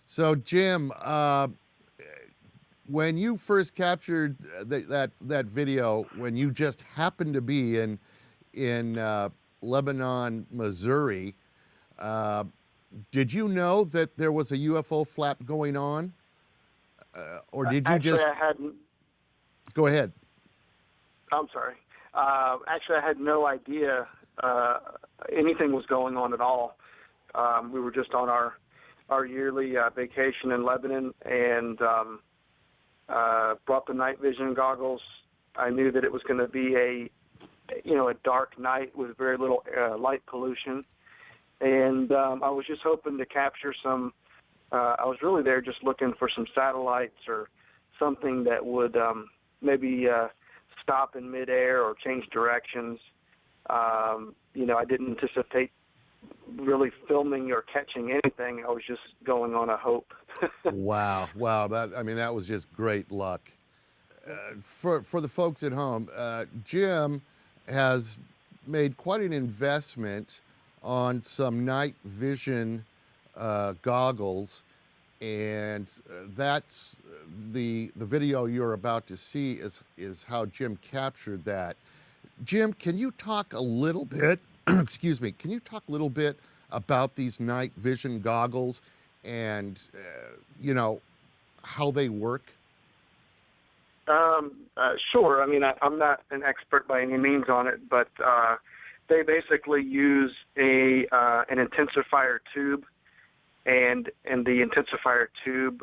So, Jim, when you first captured that video, when you just happened to be in Lebanon, Missouri, uh, did you know that there was a UFO flap going on, or did you Actually, just I hadn't. go ahead? I'm sorry. Actually, I had no idea anything was going on at all. We were just on our yearly vacation in Lebanon, and brought the night vision goggles. I knew that it was going to be a dark night with very little light pollution, and I was just hoping to capture some. I was really there just looking for some satellites or something that would maybe stop in midair or change directions. I didn't anticipate really filming or catching anything. I was just going on a hope. Wow, wow! That was just great luck. For the folks at home, Jim has made quite an investment on some night vision goggles, and that's the video you're about to see is how Jim captured that. Jim, can you talk a little bit? Excuse me. Can you talk a little bit about these night vision goggles and how they work? Sure. I mean, I'm not an expert by any means on it, but they basically use an intensifier tube, and the intensifier tube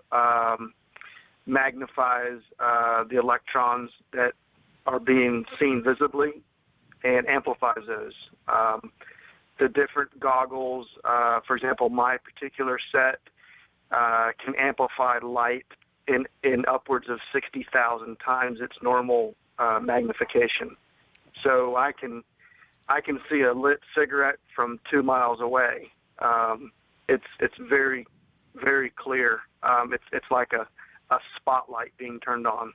magnifies the electrons that are being seen visibly and amplifies those. The different goggles, for example, my particular set can amplify light in upwards of 60,000 times its normal magnification. So I can see a lit cigarette from 2 miles away. It's very, very clear. It's like a spotlight being turned on.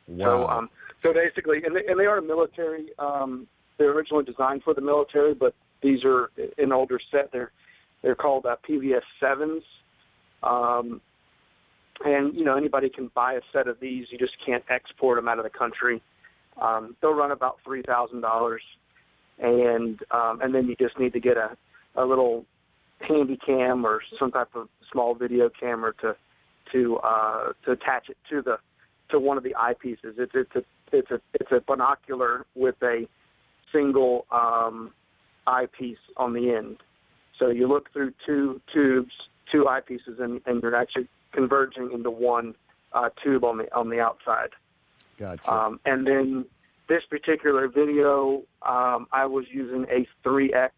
Wow. So basically, and they are military. They're originally designed for the military, but these are an older set. They're called PVS 7s. And anybody can buy a set of these. You just can't export them out of the country. They'll run about $3,000, and then you just need to get a little handy cam or some type of small video camera to attach it to one of the eyepieces. It's a binocular with a single eyepiece on the end. So you look through two tubes, two eyepieces, and you're actually converging into one tube on the outside. Gotcha. And then this particular video, I was using a 3x.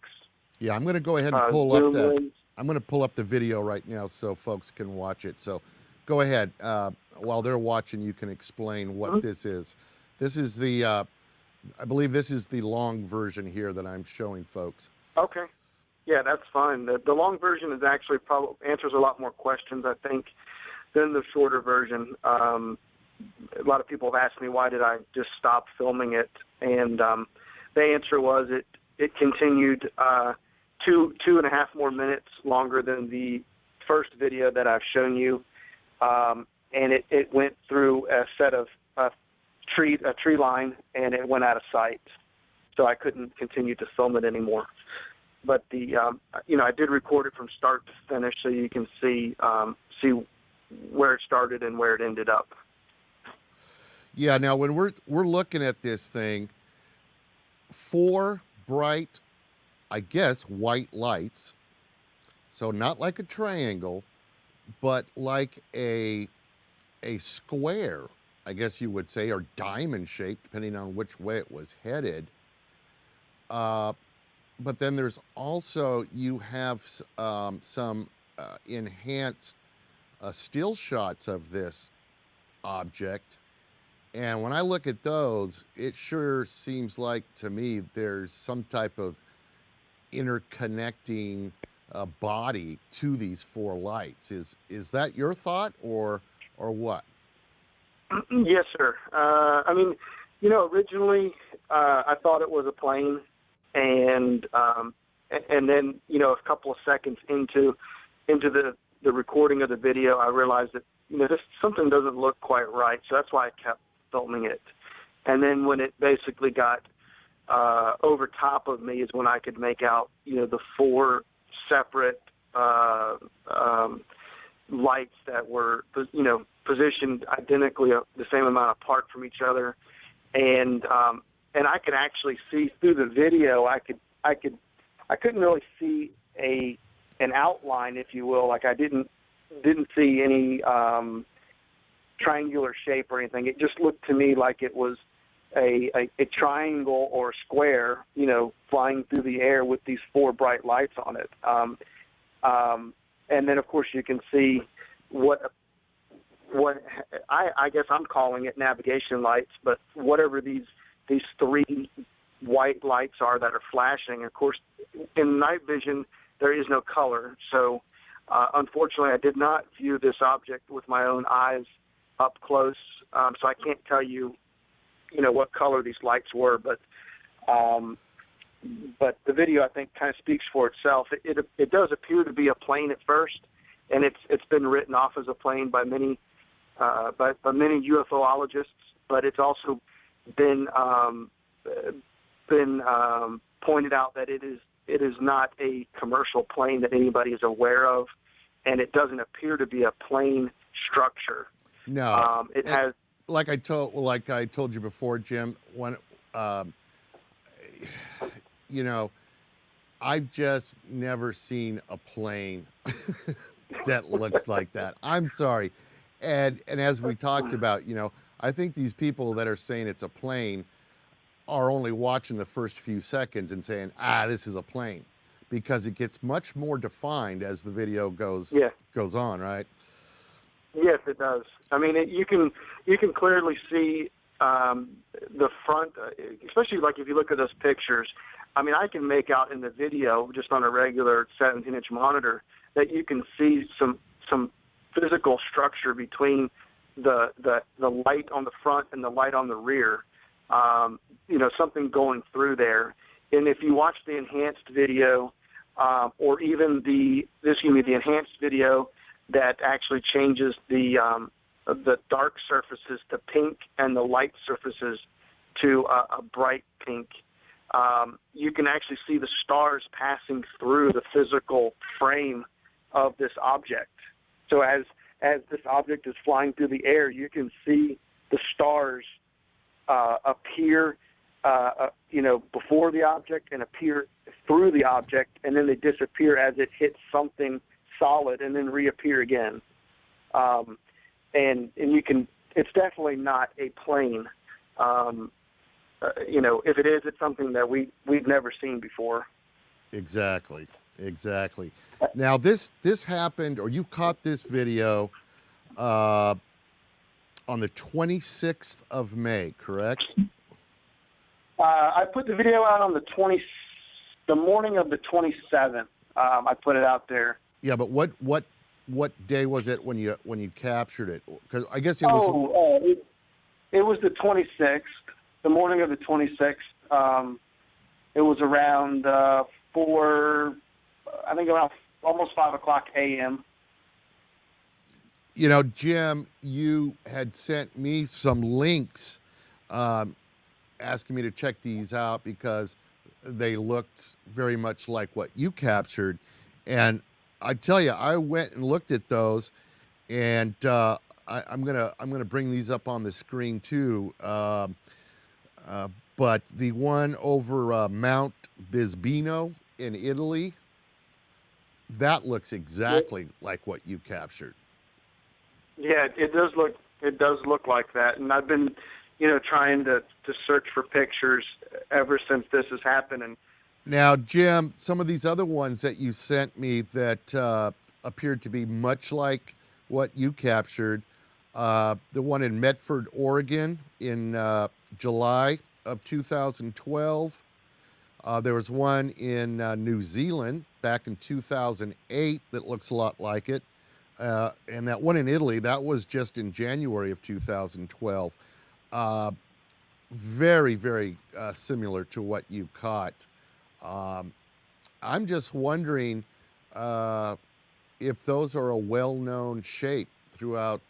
Yeah, I'm going to go ahead and pull up that. lens. I'm going to pull up the video right now so folks can watch it. So go ahead. While they're watching, you can explain what this is. This is I believe this is the long version here that I'm showing folks. Okay. Yeah, that's fine. The long version is actually probably answers a lot more questions, I think, than the shorter version. A lot of people have asked me why did I just stop filming it, and the answer was it continued 2.5 more minutes longer than the first video that I've shown you, and it went through a set of a tree line, and it went out of sight, so I couldn't continue to film it anymore. But I did record it from start to finish, so you can see where it started and where it ended up. Yeah. Now, when we're looking at this thing, 4 bright, I guess, white lights. So not like a triangle, but like a square, I guess you would say, or diamond shape, depending on which way it was headed. But then there's also, you have some enhanced still shots of this object. And when I look at those, it sure seems like to me there's some type of interconnecting body to these 4 lights. Is that your thought or what? Yes, sir. Originally I thought it was a plane, and then a couple of seconds into the the recording of the video, I realized that, this something doesn't look quite right. So that's why I kept filming it. And then when it basically got over top of me is when I could make out, the 4 separate lights that were, positioned identically the same amount apart from each other. And I could actually see through the video. I couldn't really see an outline, if you will. Like I didn't see any triangular shape or anything. It just looked to me like it was a triangle or square, flying through the air with these 4 bright lights on it. And then of course you can see what I guess I'm calling it navigation lights, but whatever these 3 white lights are that are flashing. Of course, in night vision, there is no color. So, unfortunately, I did not view this object with my own eyes up close. So I can't tell you, what color these lights were. But the video, I think, kind of speaks for itself. It does appear to be a plane at first, and it's been written off as a plane by many UFOologists. But it's also been pointed out that it is not a commercial plane that anybody is aware of, and it doesn't appear to be a plane structure. No, it has. Like I told you before, Jim. When I've just never seen a plane that looks like that. I'm sorry, and as we talked about, I think these people that are saying it's a plane are only watching the first few seconds and saying, this is a plane, because it gets much more defined as the video goes on, right? Yes, it does. I mean, you can clearly see the front, especially like if you look at those pictures. I mean, I can make out in the video just on a regular 17-inch monitor that you can see some physical structure between the light on the front and the light on the rear. Something going through there. And if you watch the enhanced video, or even the enhanced video that actually changes the dark surfaces to pink and the light surfaces to a bright pink, you can actually see the stars passing through the physical frame of this object. So as this object is flying through the air, you can see the stars appear, before the object and appear through the object, and then they disappear as it hits something solid and then reappear again. And you can, it's definitely not a plane. If it is, it's something that we've never seen before. Exactly. Now this happened, or you caught this video on the 26th of May, correct? I put the video out on the morning of the 27th. I put it out there. Yeah, but what day was it when you captured it? Because I guess it was. It was the 26th, the morning of the 26th. It was around around almost 5:00 a.m. Jim, you had sent me some links asking me to check these out because they looked very much like what you captured. And I tell you, I went and looked at those, and I'm gonna bring these up on the screen too. But the one over Mount Bisbino in Italy, that looks exactly like what you captured. Yeah, it does look like that, and I've been, trying to search for pictures ever since this has happened. And now, Jim, some of these other ones that you sent me that appeared to be much like what you captured, the one in Medford, Oregon in July of 2012. There was one in New Zealand back in 2008 that looks a lot like it. And that one in Italy, that was just in January of 2012. Very, very similar to what you caught. I'm just wondering if those are a well-known shape throughout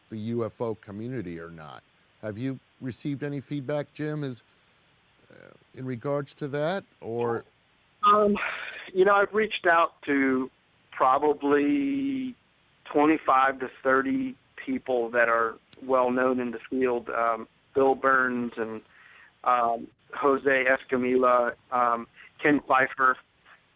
the UFO community or not. Have you received any feedback, Jim, in regards to that, or? I've reached out to probably 25 to 30 people that are well known in the field. Bill Burns and Jose Escamilla, Ken Pfeiffer.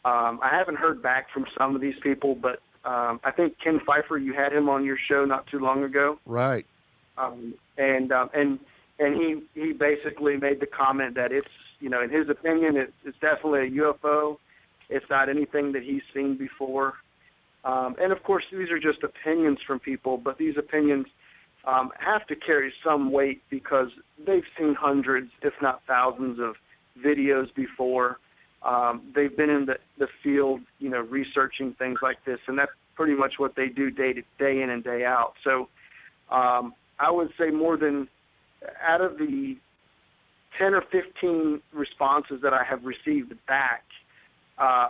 I haven't heard back from some of these people, but I think Ken Pfeiffer, you had him on your show not too long ago. Right. And he basically made the comment that it's, in his opinion, it's definitely a UFO. It's not anything that he's seen before. And of course, these are just opinions from people, but these opinions have to carry some weight because they've seen hundreds, if not thousands, of videos before. They've been in the field, researching things like this, and that's pretty much what they do day in and day out. So I would say more than out of the 10 or 15 responses that I have received back,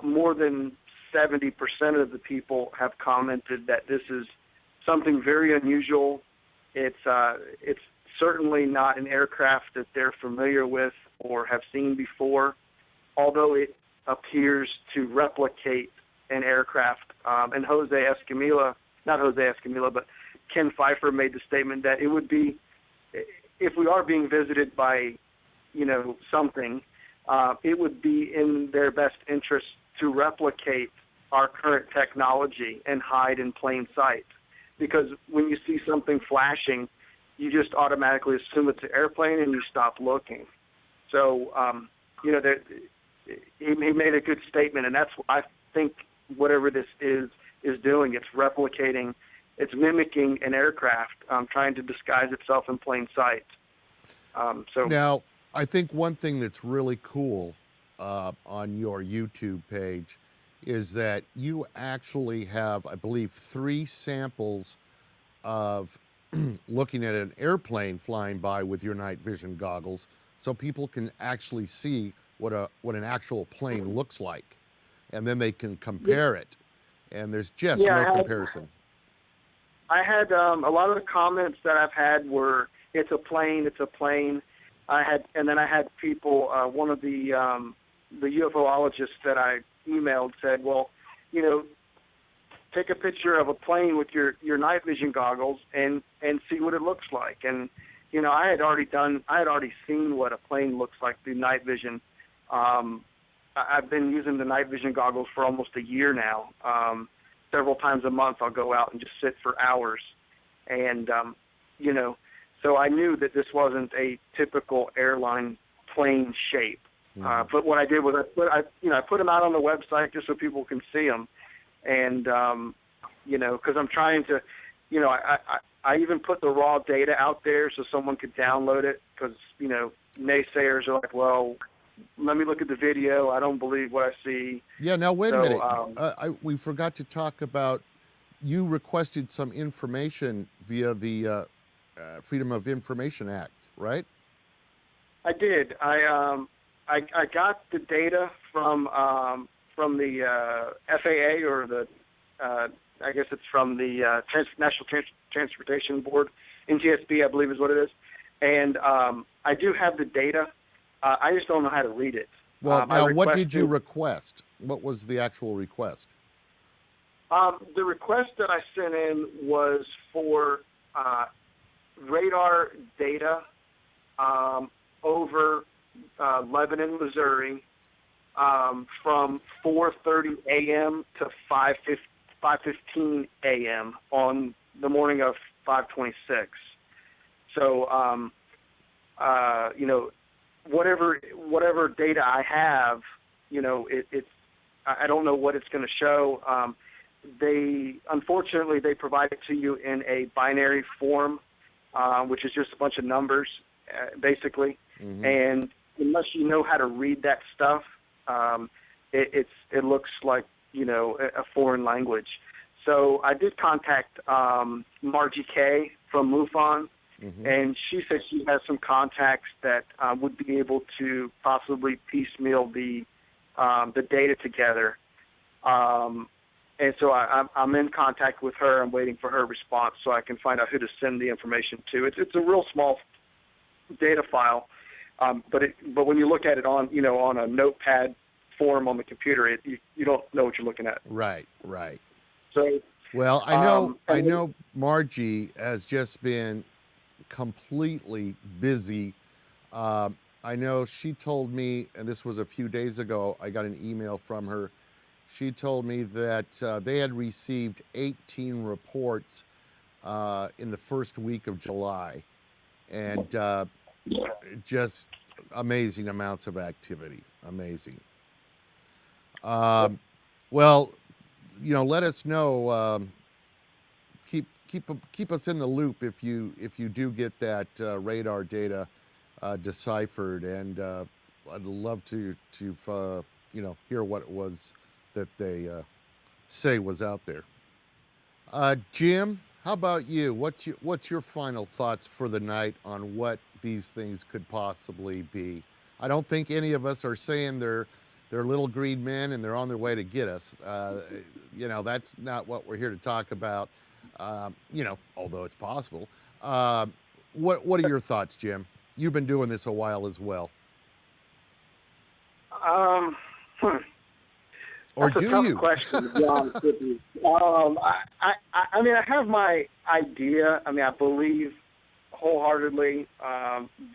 more than 70% of the people have commented that this is something very unusual. It's certainly not an aircraft that they're familiar with or have seen before, although it appears to replicate an aircraft. And but Ken Pfeiffer made the statement that it would be, if we are being visited by, something, it would be in their best interest to replicate our current technology and hide in plain sight. Because when you see something flashing, you just automatically assume it's an airplane and you stop looking. So, he made a good statement, and that's, I think, whatever this is doing. It's replicating, it's mimicking an aircraft, trying to disguise itself in plain sight. Now, I think one thing that's really cool on your YouTube page is that you actually have, I believe, 3 samples of looking at an airplane flying by with your night vision goggles, so people can actually see what an actual plane looks like, and then they can compare it. And there's just no comparison. I had a lot of the comments that I've had were, "It's a plane, it's a plane." And then I had people. One of the UFOologists that I emailed said, "Well, take a picture of a plane with your night vision goggles and see what it looks like." And I had already seen what a plane looks like through night vision. I've been using the night vision goggles for almost a year now. Several times a month, I'll go out and just sit for hours, and so I knew that this wasn't a typical airline plane shape. Mm-hmm. But what I did was I put them out on the website just so people can see them, and because I'm trying to, I even put the raw data out there so someone could download it, because naysayers are like, well, let me look at the video. I don't believe what I see. Yeah. Now wait a minute. We forgot to talk about. You requested some information via the Freedom of Information Act, right? I did. I got the data from the FAA, or the I guess it's from the National Transportation Board, NTSB, I believe is what it is. And I do have the data. I just don't know how to read it. Well, now what did you request? What was the actual request? The request that I sent in was for radar data over Lebanon, Missouri, from 4:30 a.m. to 5:15 a.m. on the morning of 5/26. So, whatever data I have, it's I don't know what it's going to show. Unfortunately they provide it to you in a binary form, which is just a bunch of numbers, basically. Mm-hmm. And unless you know how to read that stuff, it looks like a foreign language. So I did contact Margie Kay from MUFON. Mm-hmm. And she said she has some contacts that would be able to possibly piecemeal the data together. so I'm in contact with her. I'm waiting for her response so I can find out who to send the information to. It's a real small data file, but when you look at it on on a notepad form on the computer, you don't know what you're looking at. Right. So, well, I know Margie has just been completely busy. I know she told me, and this was a few days ago, I got an email from her. She told me that they had received 18 reports in the first week of July, and just amazing amounts of activity. Amazing. Well, let us know. Keep us in the loop if you do get that radar data deciphered, and I'd love to hear what it was that they say was out there. Jim, how about you? What's your final thoughts for the night on what these things could possibly be? I don't think any of us are saying they're little green men and they're on their way to get us. That's not what we're here to talk about. Although it's possible. What are your thoughts, Jim? You've been doing this a while as well. Or that's do a tough you? question, to be honest with you. I mean, I have my idea. I mean, I believe wholeheartedly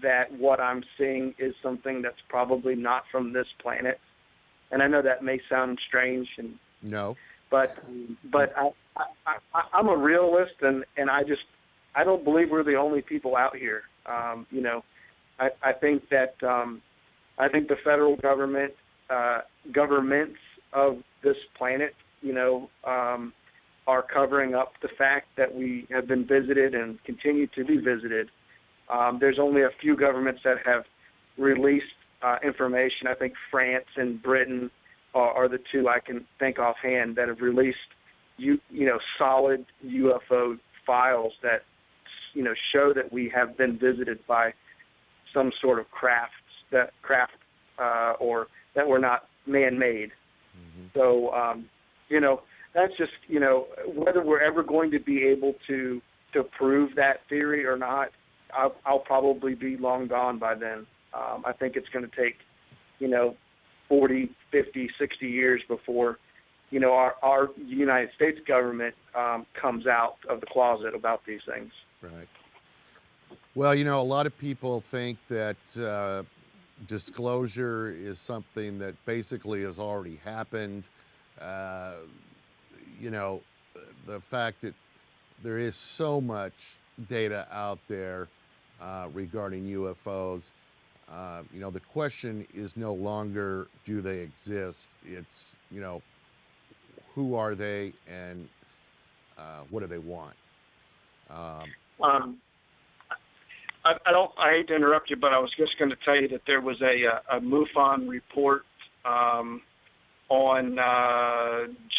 that what I'm seeing is something that's probably not from this planet. And I know that may sound strange, no, but I'm a realist, and I don't believe we're the only people out here. I think that I think the federal government, governments of this planet, are covering up the fact that we have been visited and continue to be visited. There's only a few governments that have released information. I think France and Britain are the two I can think offhand that have released, solid UFO files that, show that we have been visited by some sort of craft or that were not man-made. Mm-hmm. So, that's just, whether we're ever going to be able to prove that theory or not, I'll probably be long gone by then. I think it's going to take, 40, 50, 60 years before, our United States government comes out of the closet about these things. Right. Well, a lot of people think that disclosure is something that basically has already happened. The fact that there is so much data out there regarding UFOs, the question is no longer do they exist. It's, who are they and what do they want? I hate to interrupt you, but I was just going to tell you that there was a MUFON report on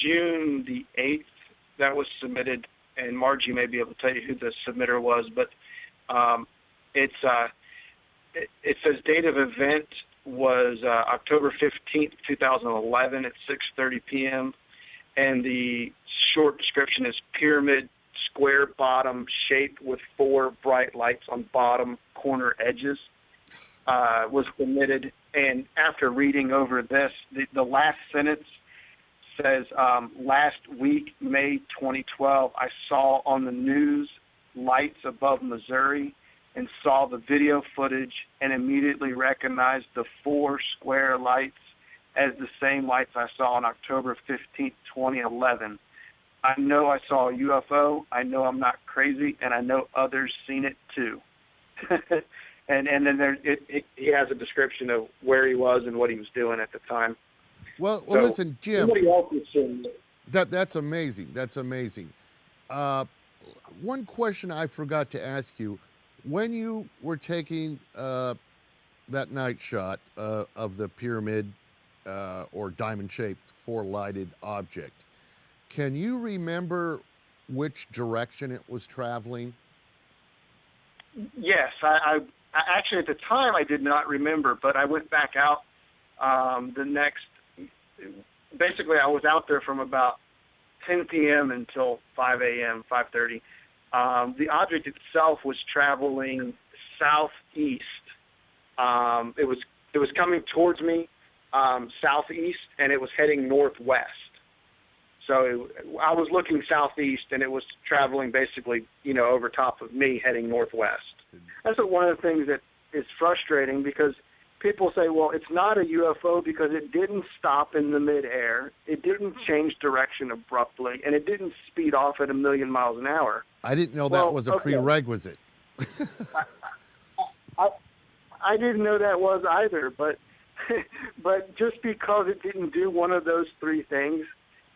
June the 8th that was submitted, and Margie may be able to tell you who the submitter was, but it says date of event was October 15th, 2011 at 6:30 p.m., and the short description is pyramid square bottom shaped with 4 bright lights on bottom corner edges was submitted. And after reading over this, the last sentence says, last week, May 2012, I saw on the news lights above Missouri and saw the video footage and immediately recognized the 4 square lights as the same lights I saw on October 15th, 2011. I know I saw a UFO, I know I'm not crazy, and I know others seen it too. and then he has a description of where he was and what he was doing at the time. Well, listen, Jim. Somebody else was seeing it. That's amazing. That's amazing. One question I forgot to ask you: when you were taking that night shot of the pyramid or diamond-shaped 4-lighted object, can you remember which direction it was traveling? Yes, I actually at the time I did not remember, but I went back out the next. Basically, I was out there from about 10 p.m. until 5 a.m., 5:30. The object itself was traveling southeast. It was coming towards me southeast, and it was heading northwest. So I was looking southeast, and it was traveling basically, over top of me, heading northwest. That's one of the things that is frustrating, because people say, well, it's not a UFO because it didn't stop in the midair, it didn't change direction abruptly, and it didn't speed off at 1,000,000 miles an hour. I didn't know that was a prerequisite. I didn't know that was either, but but just because it didn't do one of those three things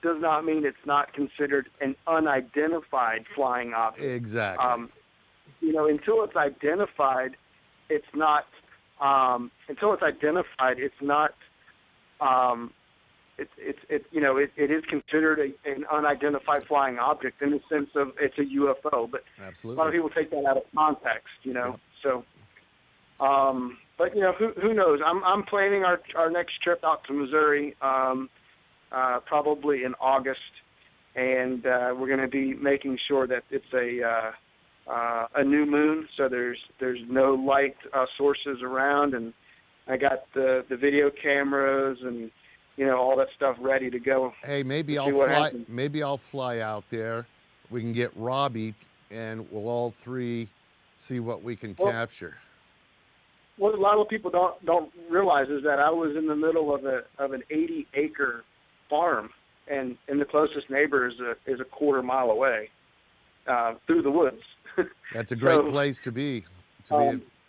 does not mean it's not considered an unidentified flying object. Exactly. Until it's identified, it's not. It is considered an unidentified flying object in the sense of it's a UFO. But Absolutely. a lot of people take that out of context. Yep. So. But who knows? I'm planning our next trip out to Missouri, probably in August, and we're going to be making sure that it's a new moon, so there's no light sources around, and I got the video cameras and all that stuff ready to go. Hey, maybe I'll fly out there. We can get Robbie, and we'll all three see what we can capture. What a lot of people don't realize is that I was in the middle of an 80-acre farm, and the closest neighbor is a quarter mile away through the woods. That's a great place to be.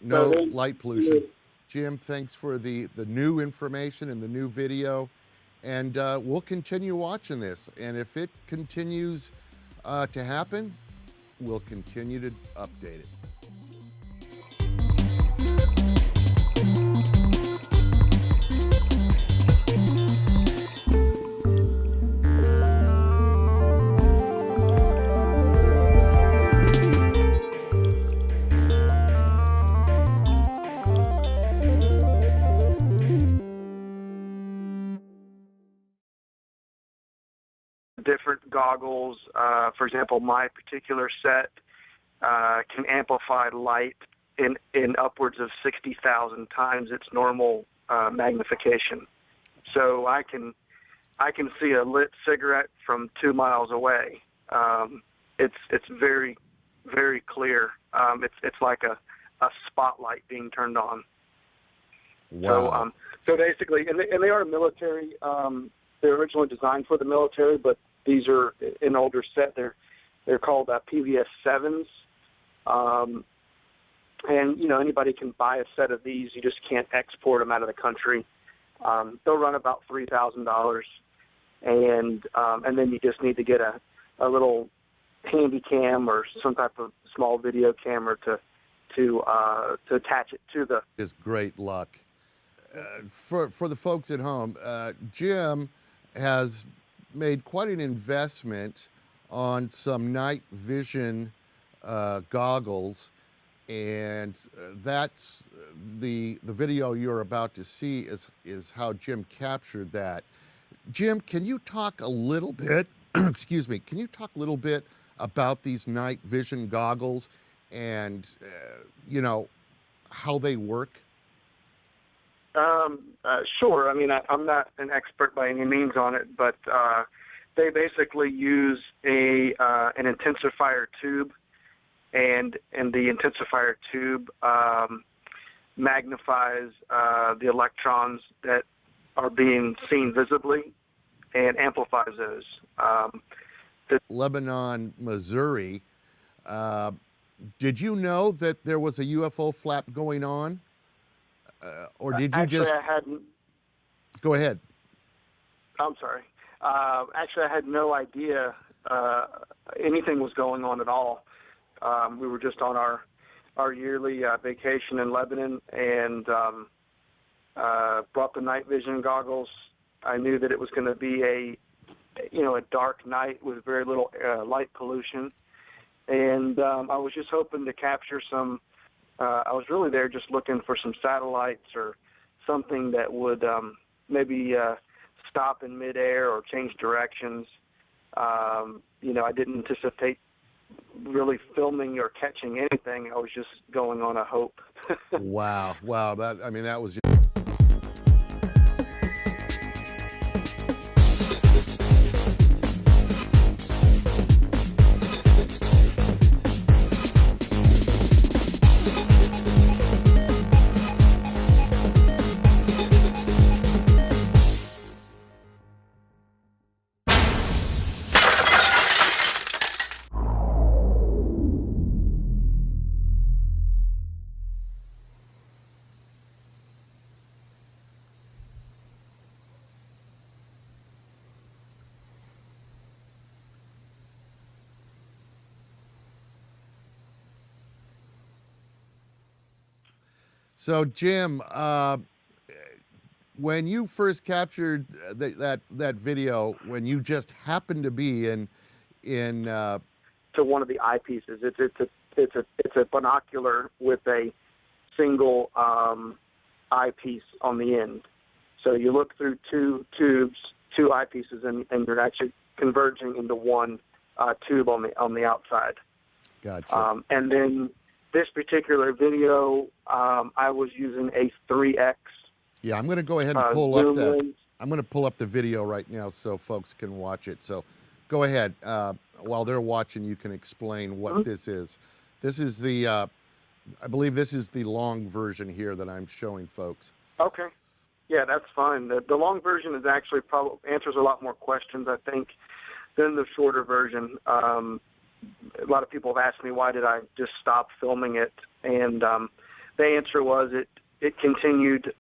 No light pollution. Jim, thanks for the new information and the new video, and we'll continue watching this. And if it continues to happen, we'll continue to update it. Different goggles, for example, my particular set can amplify light in upwards of 60,000 times its normal magnification. So I can see a lit cigarette from 2 miles away. It's very, very clear. It's like a spotlight being turned on. Wow. So basically, and they are military. They're originally designed for the military, but these are an older set. They're called PVS 7s. And anybody can buy a set of these. You just can't export them out of the country. They'll run about $3,000, and then you just need to get a little handy cam or some type of small video camera to attach it to the. It's great luck. For the folks at home, Jim has made quite an investment on some night vision goggles, and that's the video you're about to see is how Jim captured that. Jim, can you talk a little bit excuse me, can you talk a little bit about these night vision goggles and how they work? Sure. I mean, I'm not an expert by any means on it, but they basically use an intensifier tube, and the intensifier tube magnifies the electrons that are being seen visibly and amplifies those. Lebanon, Missouri. Did you know that there was a UFO flap going on? Or did you actually, I hadn't. Go ahead. I'm sorry. Actually, I had no idea anything was going on at all. We were just on our yearly vacation in Lebanon, and brought the night vision goggles. I knew that it was going to be a dark night with very little light pollution, and I was just hoping to capture some. I was really there just looking for some satellites or something that would maybe stop in midair or change directions. I didn't anticipate really filming or catching anything. I was just going on a hope. Wow. That was just... So, Jim, when you first captured that video, when you just happened to be in to one of the eyepieces, it's a binocular with a single eyepiece on the end. So you look through two tubes, two eyepieces, and you're actually converging into one tube on the outside. Gotcha. And then this particular video, I was using a 3x. Yeah, I'm going to go ahead and pull up that. lens. I'm going to pull up the video right now so folks can watch it. So, go ahead. While they're watching, you can explain what this is. This is the, I believe this is the long version here that I'm showing folks. Okay. Yeah, that's fine. The long version is actually probably answers a lot more questions, I think, than the shorter version. A lot of people have asked me why did I just stop filming it, and the answer was it continued